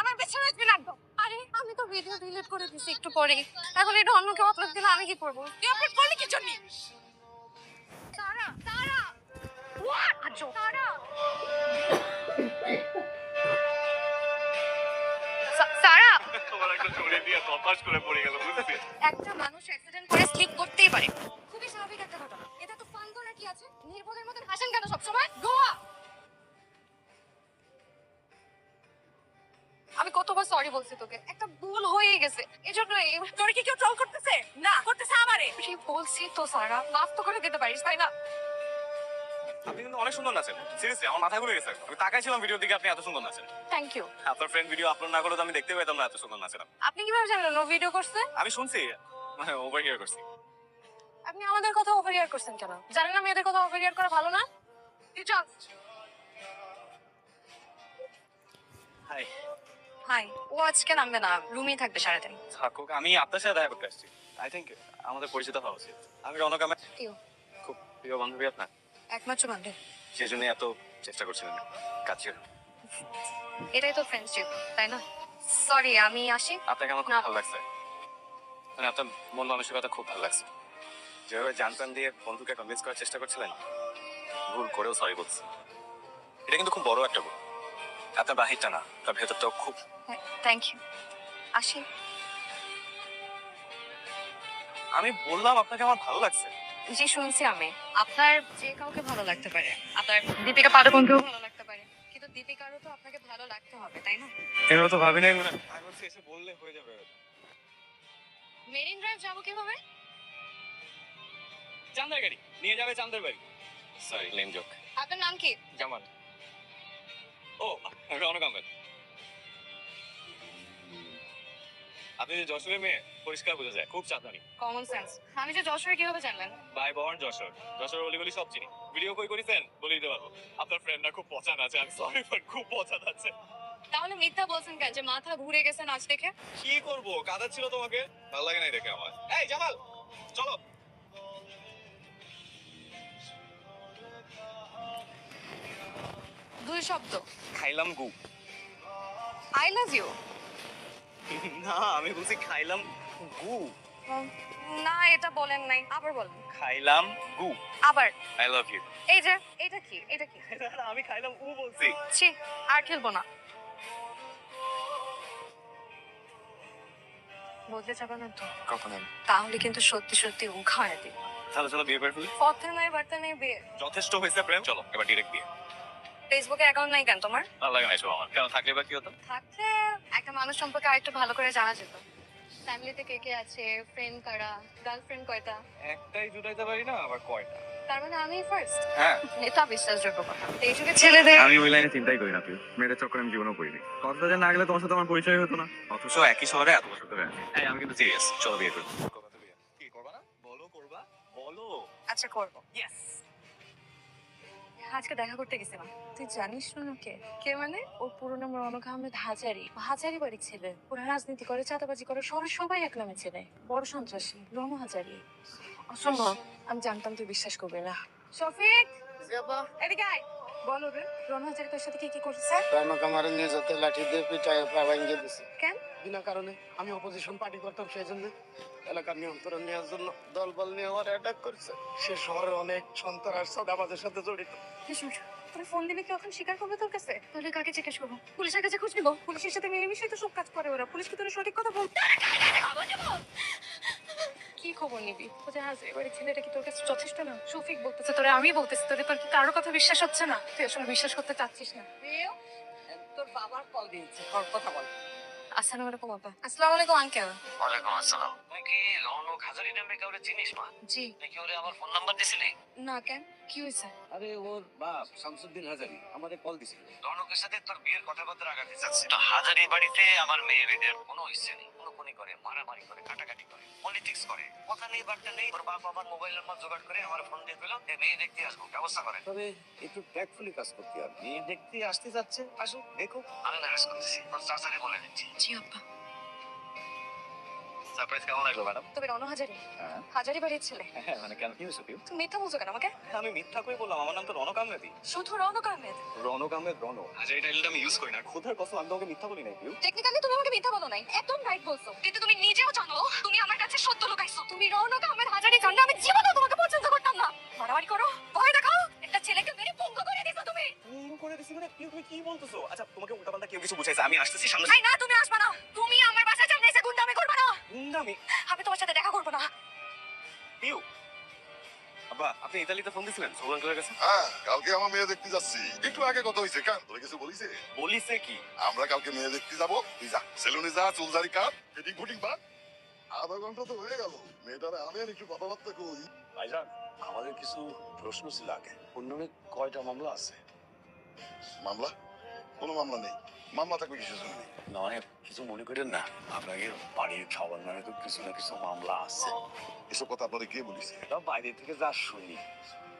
আমার পেছনে আসবেন একদম। আরে আমি তো ভিডিও ডিলিট করে দিছি একটু পরে। এখন এটা অন্য কেউ আপলোড দিলে আমি কি করবো? তুই আপলোড করলি কি জন্য? সারা সারা হোয়াট আজো সারা সারা তোমার একটা চড়ে দিয়ে কপাস করে পড়ে গেল বুঝতে। একটা মানুষ অ্যাক্সিডেন্ট করে স্লিপ করতেই পারে, খুবই স্বাভাবিক একটা ঘটনা। এটা তো ফান করার কি আছে? নির্বোধের মতন হাসেন কেন সবসময়? গোয়া আমি কতবার সরি বলছি তোকে, একটা ভুল হয়ে গেছে এজন্য। তোর কি কেউ ট্রল করতেছে? না করতেছে আমারে। তুই বলছি তো সারা, মাফ তো করে দিতে পারিস তাই না? আপনি কিন্তু অনেক সুন্দর নাচেন, সিরিয়াসলি আমার মাথা ঘুরে গেছে। আমি তাকাইছিলাম ভিডিওর দিকে, আপনি এত সুন্দর নাচেন। Thank you. আপনার ফ্রেন্ড ভিডিও আপলোড না করলে তো আমি দেখতে পেতাম না এত সুন্দর নাচেন। আপনি কিভাবে জানলেন ও ভিডিও করছে? আমি শুনছি, মানে ওভার হিয়ার করছি। আপনি আমাদের কথা ওভারইয়ার করছেন কেন? জানেন না মেয়েদের কথা ওভারইয়ার করা ভালো না? তুই চল। হাই। হাই। ও আজকে নামবে না, রুমেই থাকবে সারাদিন। থাকুক, আমি আপনার সাথে দেখা করতে আসছি। আই থিঙ্ক আমাদের পরিচিত হওয়া উচিত। আমি রনক, আমার কেউ খুব প্রিয় বান্ধবী আপনার, একমাত্র বান্ধব। সেই জন্য এত চেষ্টা করছিলেন কাজ। এটাই তো ফ্রেন্ডশিপ তাই না? সরি আমি আসি। আপনাকে আমার খুব ভালো লাগছে, মানে আপনার মন মানসিকতা খুব ভালো লাগছে। যেভাবে জানতাম দিয়ে বন্ধুকে কনভিন্স করার চেষ্টা করছিলেন, ভুল করেও সরি বলছি। এটা কিন্তু খুব বড় একটা ভুল। আপনার বাহিরটা না, তার ভেতরটাও খুব। Thank you. আসি। আমি বললাম আপনাকে আমার ভালো লাগছে। জি শুনছি আমি। আপনার যে কাউকে ভালো লাগতে পারে, আপনার দীপিকা পাডুকোনকেও ভালো লাগতে পারে, কিন্তু দীপিকারও তো আপনাকে ভালো লাগতে হবে তাই না? এভাবে তো ভাবি নাই। আমি বলছি এসে বললে হয়ে যাবে। মেরিন ড্রাইভ যাবো কিভাবে? চান্দের গাড়ি নিয়ে যাবে, চান্দের বাড়ি। Sorry, lame joke. আপনার নাম কি? জামাল। ও, রনক আহমেদ। আপনি যে যশোরের মেয়ে, পরিষ্কার বোঝা যায়, খুব চাঁদানি। Common sense. আমি যে যশোরে কিভাবে জানলেন? By born Jashore. যশোর অলিগলি সব চিনি। ভিডিও কই করেছেন বলে দিতে পারবো। আপনার ফ্রেন্ড না খুব পচা আছে, আমি সরি বাট খুব পচা আছে। তাহলে মিথ্যা বলছেন কেন যে মাথা ঘুরে গেছে নাচ দেখে? কি করবো, কাদা ছিল তোমাকে, ভালো লাগে নাই দেখে আমার। এই জামাল, চলো। দুই শব্দ। খাইলাম গু। I love you. না, আমি বলছি খাইলাম গু। না এটা বলেন নাই, আবার বলেন। খাইলাম গু। আবার। I love you. এই যে এটা কি? এটা কি? আমি খাইলাম উ বলছি। ছি, আর খেলবো না। বলতে চাবে না তো? কখন? তাহলে কিন্তু সত্যি সত্যি উখায় দিব। তাহলে চলো বিয়ে করে ফেলি। পথে নাই বার্তা নেই বিয়ে। যথেষ্ট হয়েছে প্রেম, চলো এবার ডিরেক্ট বিয়ে। ফেসবুকে অ্যাকাউন্ট নাই কেন তোমার? ভালো লাগে না এসব আমার। কেন থাকলে বা কি হতো? থাকলে একটা মানুষ সম্পর্কে আরেকটু ভালো করে জানা যেত। ফ্যামিলিতে কে কে আছে, ফ্রেন্ড কারা, গার্লফ্রেন্ড কয়টা। একটাই জুটাইতে পারি না, আবার কয়টা? তার মানে আমি ফার্স্ট। হ্যাঁ। এটা বিশ্বাসযোগ্য কথা। এই যুগের ছেলেদের আমি ওই লাইনে চিন্তাই করি না, মেয়েদের চক্করে আমি জীবনও করিনি। কক্সবাজার না গেলে তোমার সাথে আমার পরিচয় হতো না, অথচ একই শহরে এত বছর ধরে আছি। এই আমি কিন্তু সিরিয়াস, চলো বিয়ে করি। কি করবা না? বলো করবা, বলো। আচ্ছা করবো। ইয়েস। আজকে দেখা করতে গেছিলাম। তুই জানিস রনকে? কে মানে? ওর পুরো নাম রনক আহমেদ হাজারি। হাজারি বাড়ির ছেলে। ওরা রাজনীতি করে, চাঁদাবাজি করে, শহরে সবাই এক নামে চেনে। বড় সন্ত্রাসী রণ হাজারি। অসম্ভব। আমি জানতাম তুই বিশ্বাস করবি না। শফিক এদিকে আয়। বলো রে, রণ হাজারি তোর সাথে কি কি করছে? রনক আমার নিয়ে যেতে লাঠি দিয়ে পিটায় পা ভাঙিয়ে দিছে। কেন? বিনা কারণে। আমি অপোজিশন পার্টি করতাম, সেই জন্য এলাকার নিয়ন্ত্রণ নেওয়ার জন্য দলবল নিয়ে আমার অ্যাটাক করছে। সে শহরে অনেক সন্ত্রাস আমাদের সাথে জড়িত। তুমি ফোন দিলে কি ওখানে স্বীকার করবে তোর কাছে? তাহলে কাকে জিজ্ঞেস করবো? পুলিশের কাছে খোঁজ নিবো? পুলিশের সাথে মিলেমিশে তো সব কাজ করে ওরা। পুলিশ কি তোর সঠিক কথা বলতে? কি খবর নিবি? ও যে হাজারি বাড়ির ছেলেটা কি তোর কাছে যথেষ্ট না? শফিক বলতেছে তোরে, আমি বলতেছি তোরে, তোর কি কারোর কথা বিশ্বাস হচ্ছে না? তুই আসলে বিশ্বাস করতে চাচ্ছিস না। তোর বাবার কল দিয়েছে, কথা বল। আসসালামু আলাইকুম আপা। আসসালামু আলাইকুম আঙ্কেল। ওয়ালাইকুম আসসালাম। তুই কি রৌনক হাজারি নামে কাউরে চিনিস মা? জি। তুই কি ওরে আমার ফোন নাম্বার দিছিলি? না কেন? কি হয়েছে? আরে ওর বাপ শামসুদ্দিন হাজারি আমাদের কল দিছিল। রৌনকের সাথে তোর বিয়ের কথাবার্তা আগাতে চাচ্ছে। তো হাজারি বাড়িতে আমার মেয়ে বিয়ের কোনো ইচ্ছে নেই। কোনি করে, মারামারি করে, কাটাকাটি করে, পলিটিক্স করে, কথা নেই বার্তা নেই। ওর বাপ আমার মোবাইল নাম্বার জোগাড় করে আমার ফোন দিয়ে পেলো, মেয়ে দেখতে আসবো, ব্যবস্থা করে। তবে একটু ট্যাক্টফুলি কাজ করতে হবে। মেয়ে দেখতে আসতে যাচ্ছে, আসুক দেখো। আমি ম্যানেজ করতেছি, তোর চাচারে বলে দিচ্ছি। জি আপা। সারপ্রাইজ কেমন লাগলো ম্যাডাম? তুমি রণ হাজারি হ্যাঁ হাজারি বাড়ির ছেলে। হ্যাঁ মানে কেন কি হয়েছে পিউ? তুমি মিথ্যা বলছো কেন আমাকে? আমি মিথ্যা করে বললাম, আমার নাম তো রনক আহমেদি। শুধু রৌনক আহমেদ। রনক আহমেদ রন, হাজারি টাইটেলটা আমি ইউজ করি না। খোদার কসম আমি তোমাকে মিথ্যা বলি নাই পিউ। টেকনিক্যালি তুমি আমাকে মিথ্যা বলো নাই, একদম রাইট বলছো, কিন্তু তুমি নিজেও জানো তুমি আমার কাছে সত্য লুকাইছো। তুমি রৌনক আহমেদ হাজারি জানলে আমি জীবনেও তোমাকে পছন্দ করতাম না। মারামারি করো, ভয় দেখাও, একটা ছেলেকে মেরে পঙ্গু করে দিছো তুমি। ফোন করে দিছি মানে পিউ তুমি কি বলতেছো? আচ্ছা তোমাকে উল্টাপাল্টা কেউ কিছু বুঝাইছে? আমি আসতেছি সামনে। ভাই না, তুমি আসবা না, তুমি আমার বাসায় সামনে এসে গুন্ডামি করবে না। গুন্ডামি? আমি তোমার সাথে দেখা করবো না। পিউ, আব্বা আপনি ইতালিতে ফোন দিছিলেন সোহান আঙ্কেলের কাছে? হ্যাঁ, কালকে আমার মেয়ে দেখতে যাচ্ছি। একটু আগে কথা হয়েছে, কেন তোর কিছু বলিছে? বলিছে কি? আমরা কালকে মেয়ে দেখতে যাবো, তুই যা সেলুনে যা, চুলদারি কাট, ফিটিং ফুটিং বা। আধা ঘন্টা তো হয়ে গেল, মেয়েটারে আনেন একটু কথাবার্তা কই। ভাইজান, আমাদের কিছু প্রশ্ন ছিল আগে। অন্যনে কয়টা মামলা আছে? মামলা? কোনো মামলা নেই। মামলা থাকবে কিছু জন্য নেই। না মানে কিছু মনে করেন না, আপনাকে বাড়ির খাবার নামে তো কিছু না কিছু মামলা আছে। এসব কথা আপনারে কে বলিছে? এটা বাইরে থেকে যা শুনি,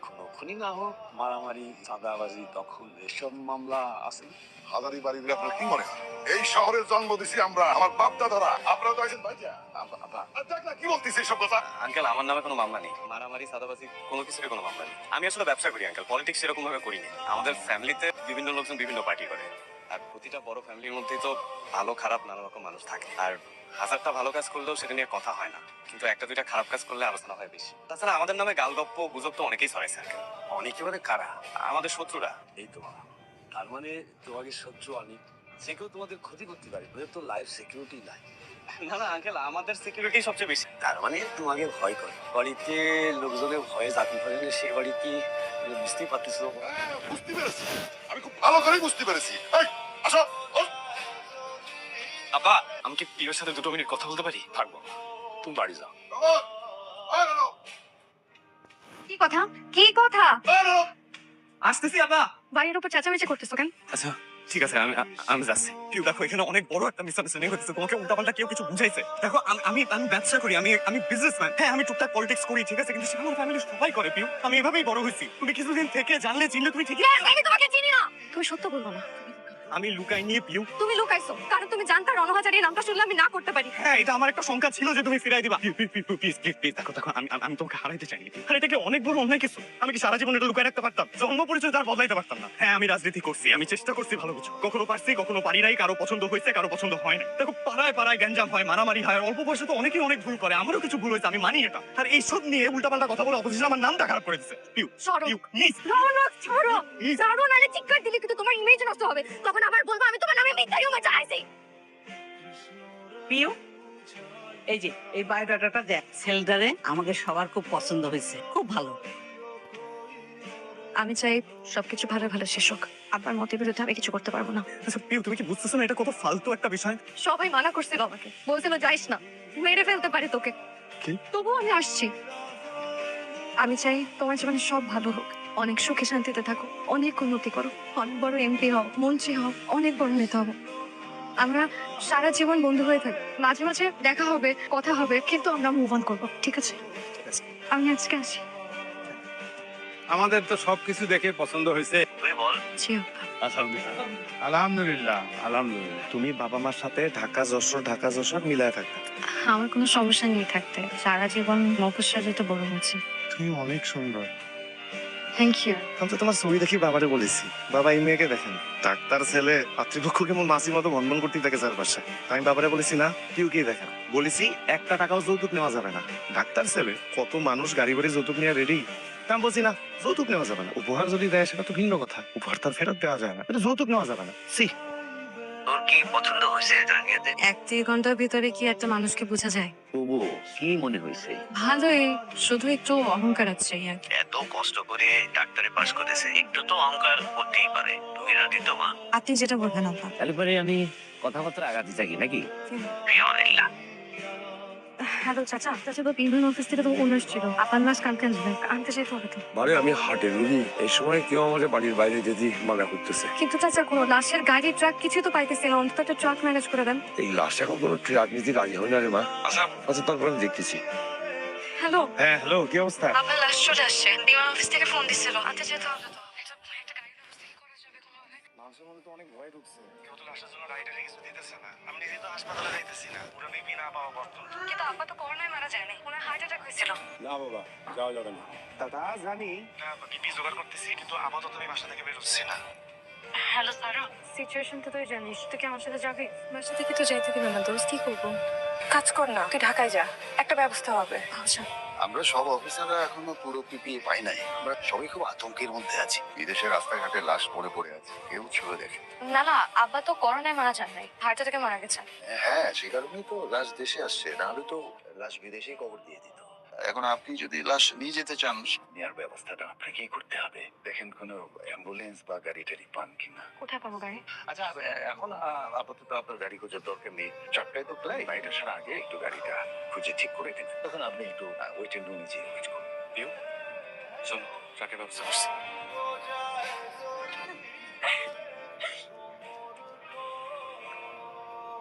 কোনো খুনি না হোক, মারামারি, চাঁদাবাজি, দখল, এসব মামলা আছে। হাজারি বাড়ির আপনার কি মনে হয়? এই শহরের জন্ম দিছি আমরা, আমার বাপ দাদারা। আপনারা তো আছেন ভাইয়া। আব্বা আর দেখ না কি বলতিস এইসব কথা। আঙ্কেল আমার নামে কোনো মামলা নেই, মারামারি সাদাবাজি কোনো কিছুরই কোনো মামলা নেই। আমি আসলে ব্যবসা করি আঙ্কেল, পলিটিক্স সেরকম ভাবে করিনি। আমাদের ফ্যামিলিতে বিভিন্ন লোকজন বিভিন্ন পার্টি করে, আর প্রতিটা বড় ফ্যামিলির মধ্যেই তো ভালো খারাপ নানা রকম মানুষ থাকে। আর হাজারটা ভালো কাজ করলেও সেটা নিয়ে কথা হয় না, কিন্তু একটা দুইটা খারাপ কাজ করলে আলোচনা হয় বেশি। তাছাড়া আমাদের নামে গালগপ্প গুজব তো অনেকেই ছড়াইছে আঙ্কেল। অনেকে মানে কারা? আমাদের শত্রুরা। এই তো, তার মানে তোমাকে শত্রু অনেক, যে কেউ তোমাদের ক্ষতি করতে পারে, ওদের তো লাইফ সিকিউরিটি নাই। না না আঙ্কেল, আমাদের সিকিউরিটি সবচেয়ে বেশি। তার মানে তোমাকে ভয় করে। বাড়িতে লোকজনের ভয়ে জাতি পারে না, সে বাড়িতে বুঝতেই পারতেছো। হ্যাঁ, বুঝতে পেরেছি, আমি খুব ভালো করেই বুঝতে পেরেছি। এই, আসো। আব্বা আমি কি পিওর সাথে 2 মিনিট কথা বলতে পারি? থাকবো, তুমি বাড়ি যাও। কি কথা, কি কথা? আসতেছি আব্বা। বাড়ির উপর চেঁচামেচি করতেছো কেন? আচ্ছা ঠিক আছে, আমি যাচ্ছি। পিউ দেখো, এখানে অনেক বড় একটা মিসআন্ডারস্ট্যান্ডিং হচ্ছে। তোমাকে উল্টাপাল্টা কেউ কিছু বুঝাইছে। দেখো আমি ব্যবসা করি, আমি বিজনেসম্যান। হ্যাঁ আমি টুকটাক পলিটিক্স করি, ঠিক আছে, কিন্তু সেটা আমার ফ্যামিলির সবাই করে। পিউ আমি এভাবেই বড় হয়েছি। তুমি কিছুদিন থেকে জানলে চিনলে তুমি ঠিকই। আমি তোমাকে চিনি না। তুমি সত্য বলবো না। আমি লুকাই নিয়ে পিউ। তুমি লুকাইছো কারণ তুমি জানতা রণ হাজারির নামটা শুনলে আমি না করতে পারি। হ্যাঁ এটা আমার একটা শঙ্কা ছিল যে তুমি ফিরাই দিবা। প্লিজ দেখো আমি তোমাকে হারাইতে চাইনি। আর এটা কি অনেক বড় অন্যায় কিছু? আমি কি সারা জীবন এটা লুকায় রাখতে পারতাম? জন্ম পরিচয় তার বদলাইতে পারতাম না? হ্যাঁ আমি রাজনীতি করছি, আমি চেষ্টা করছি ভালো কিছু, কখনো পারছি কখনো পারি নাই। কারো পছন্দ হয়েছে, কারো পছন্দ হয় না। দেখো পাড়ায় পাড়ায় গ্যাঞ্জাম হয়, মারামারি হয়, অল্প বয়সে তো অনেকেই অনেক ভুল করে। আমারও কিছু ভুল হয়েছে, আমি মানি এটা। আর এইসব নিয়ে উল্টাপাল্টা কথা বলে অপোজিশন আমার নামটা খারাপ করে দিচ্ছে। পিউ সরো। পিউ প্লিজ। রৌনক ছাড়ো, ছাড়ো নালে চিৎকার দিলে কিন্তু তোমার ইমেজ নষ্ট হবে। তখন আবার বলবো আমি তোমার নামে মিথ্যা ইমেজ চাইছি। প্রিয়, এই যে এই বায়োডাটাটা দেখ, ছেলেটারে আমাকে সবার খুব পছন্দ হয়েছে, খুব ভালো। আমি চাই সবকিছু ভালো ভালো শেষ হোক। আপনার মতের বিরুদ্ধে আমি কিছু করতে পারবো না। আচ্ছা পিউ তুমি কি বুঝতেছো না এটা কত ফালতু একটা বিষয়? সবাই মানা করছিল আমাকে, বলছিল যাইস না, মেরে ফেলতে পারে তোকে। কি? তবুও আমি আসছি। আমি চাই তোমার জীবনে সব ভালো হোক, অনেক সুখে শান্তিতে থাকো, অনেক উন্নতি করো, অনেক বড় এমপি হও, মন্ত্রী হও, অনেক বড় নেতা হবো। আমরা সারা জীবন বন্ধু হয়ে থাকি, মাঝে মাঝে দেখা হবে, কথা হবে, কিন্তু আমরা মুভ অন করবো, ঠিক আছে? আমি আজকে আসি। আমাদের তো সবকিছু দেখে পছন্দ হয়েছে। তুই বল। জি আপা। আলহামদুলিল্লাহ আলহামদুলিল্লাহ। তুমি বাবা মার সাথে ঢাকা যশোর মিলায় থাকতে। আমার কোনো সমস্যা নেই থাকতে, সারা জীবন মফস্বল যেতে বড় হয়েছে। তুমি অনেক সুন্দর। Thank you. আমি তো তোমার ছবি দেখি বাবারে বলেছি, বাবা এই মেয়েকে দেখেন, ডাক্তার ছেলে, পাতৃপক্ষ কেমন মাসির মতো বন্ধন করতে থাকে চারপাশে। আমি বাবারে বলেছি না পিউকে দেখেন, বলেছি একটা টাকাও যৌতুক নেওয়া যাবে না। ডাক্তার ছেলে, কত মানুষ গাড়ি বাড়ি যৌতুক নিয়ে রেডি। আমি বলছি না যৌতুক নেওয়া যাবে না। উপহার যদি দেয় সেটা তো ভিন্ন কথা, উপহার তার ফেরত দেওয়া যায় না, এটা যৌতুক নেওয়া যাবে না। সি তোর কি পছন্দ হয়েছে জানিয়ে দে। 1-2 ঘন্টার ভিতরে কি একটা মানুষকে বোঝা যায়? তবু কি মনে হয়েছে? ভালোই, শুধু একটু অহংকার আছে আর কি। এত কষ্ট করে ডাক্তারে পাশ করেছে, একটু তো অহংকার করতেই পারে। তুমি রাজি তো মা? আপনি যেটা বলবেন আপা। তাহলে পরে আমি কথাবার্তা আগাতে থাকি নাকি? প্রিয়নিল্লা। হ্যালো চাচা, চাচা তো বিভিন্ন অফিস থেকে তো ফোন আসছিল, আপনার মাস কালকে আসবে, আনতে যেতে হবে তো। মানে আমি হাটের রুগী, এই সময় কেউ আমাকে বাড়ির বাইরে যেতে মানা করতেছে। কিন্তু চাচা কোনো লাশের গাড়ি ট্রাক কিছুই তো পাইতেছি না, অন্তত একটা ট্রাক ম্যানেজ করে দেন। এই লাশ এখন কোনো রাজনীতি রাজি হয় না রে মা। আচ্ছা তারপর আমি দেখতেছি। হ্যালো, হ্যাঁ হ্যালো, কি অবস্থা? আপনার লাশ চলে আসছে, ডিওয়ান অফিস থেকে ফোন দিছিল, আনতে যেতে হবে তো। একটা গাড়ির ব্যবস্থা কি করা যাবে কোনোভাবে? মানুষের মধ্যে তো অনেক ভয় ঢুকছে। কেউ তো লাশের জন্য রাইডারে কিছু দিতেছে না। আমি নিজে তো হাসপাতালে যাইতেছি না, পুরো বিপি না পাওয়া পর্যন্ত। কিন্তু আব্বা তো করোনায় মারা যায়নি, ওনার হার্ট অ্যাটাক হয়েছিল। না বাবা, যাওয়া যাবে না। তা জানি। বিপি জোগাড় করতেছি, কিন্তু আপাতত আমি বাসা থেকে বের হচ্ছি না। হ্যালো সারা, সিচুয়েশন তো তুই জানিস, তুই কি আমার সাথে যাবি? বাসা থেকে তো যাইতে দিবে না দোস্ত, কি করবো? কাজ কর না, তুই ঢাকায় যা, একটা ব্যবস্থা হবে। আচ্ছা আমরা সব অফিসাররা এখনো পুরো পিপিএ পাই নাই। আমরা সবাই খুব আতঙ্কের মধ্যে আছি। বিদেশে রাস্তাঘাটে লাশ পড়ে আছে, কেউ ছুঁয়ে দেখে। না না, আব্বা তো করোনায় মারা যান নাই, হার্ট অ্যাটাকে মারা গেছেন। হ্যাঁ, সেই কারণেই তো লাশ দেশে আসছে, নাহলে তো লাশ বিদেশেই কবর দিয়ে দিত। এখন আপনি যদি লাশ নিয়ে যেতে চান, নেওয়ার ব্যবস্থাটা আপনাকেই করতে হবে। দেখেন কোনো অ্যাম্বুলেন্স বা গাড়ি টাড়ি পান কিনা। কোথায় পাবো গাড়ি? আচ্ছা, এখন আপাতত আপনার গাড়ি খোঁজার দরকার নেই। 4টায় তো প্রায়, বাড়িটা আসার আগে একটু গাড়িটা খুঁজে ঠিক করে দিন। তখন আপনি একটু ওয়েটিং রুমে যেয়ে ওয়েট করুন। পিউ, শোন, ট্রাকের ব্যবস্থা করছি।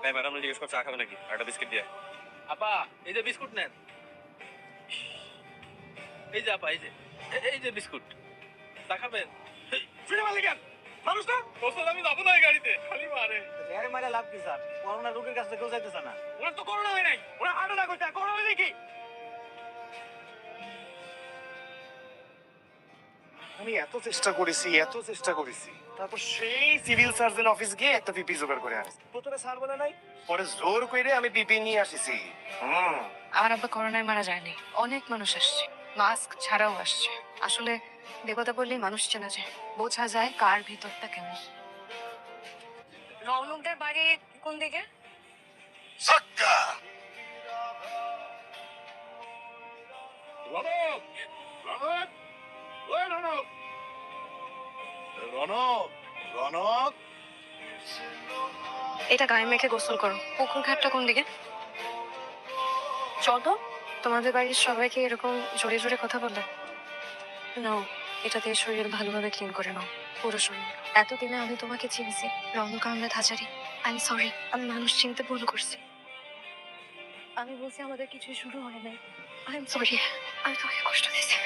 ভাই ম্যাডাম জিজ্ঞেস করছে চা খাবে নাকি, একটা বিস্কিট দিয়ে। আপা, এই যে বিস্কুট নেন। এই যে আপা, এই যে বিস্কুট। চা খাবেন? ফিরে মালিক মানুষ না, ওস্তাদ আমি যাবো না এই গাড়িতে, খালি মারে। আরে মারা লাভ কি স্যার? করোনা রোগীর কাছে কেউ যাইতেছে না। ওরা তো করোনা হয় নাই, ওরা হার্ট অ্যাটাক হয়েছে, করোনা হয় নাকি? আমি এত চেষ্টা করেছি, তারপর সেই সিভিল সার্জন অফিস গিয়ে একটা পিপি জোগাড় করে আনছি। প্রথমে স্যার বলে নাই? পরে জোর করে আমি পিপি নিয়ে আসিছি। আমার আব্বা করোনায় মারা যায়নি, অনেক মানুষ আসছে, মাস্ক ছাড়াও আসছে। আসলে দেবতা বললেই মানুষ চেনা যায়, বোঝা যায় কার ভিতরটা কেমন। রৌনকদের বাড়ি কোন দিকে? সাক্কা! রনক! রনক! ওই রনক! রনক! রনক! এটা গায়ে মেখে গোসল করো। পুকুর ঘাটটা কোন দিকে? চল তো, তোমাদের বাড়ির সবাইকে এরকম জোরে জোরে কথা বলে নাও, এটা দিয়ে শরীর ভালোভাবে ক্লিন করে নাও, পুরো শরীর। এতদিনে আমি তোমাকে চিনছি, রৌনক আহমেদ হাজারি। আই এম সরি, আমি মানুষ চিনতে ভুল করছি। আমি বলছি আমাদের কিছুই শুরু হয় নাই। আই এম সরি, আমি তোমাকে কষ্ট দিয়েছি।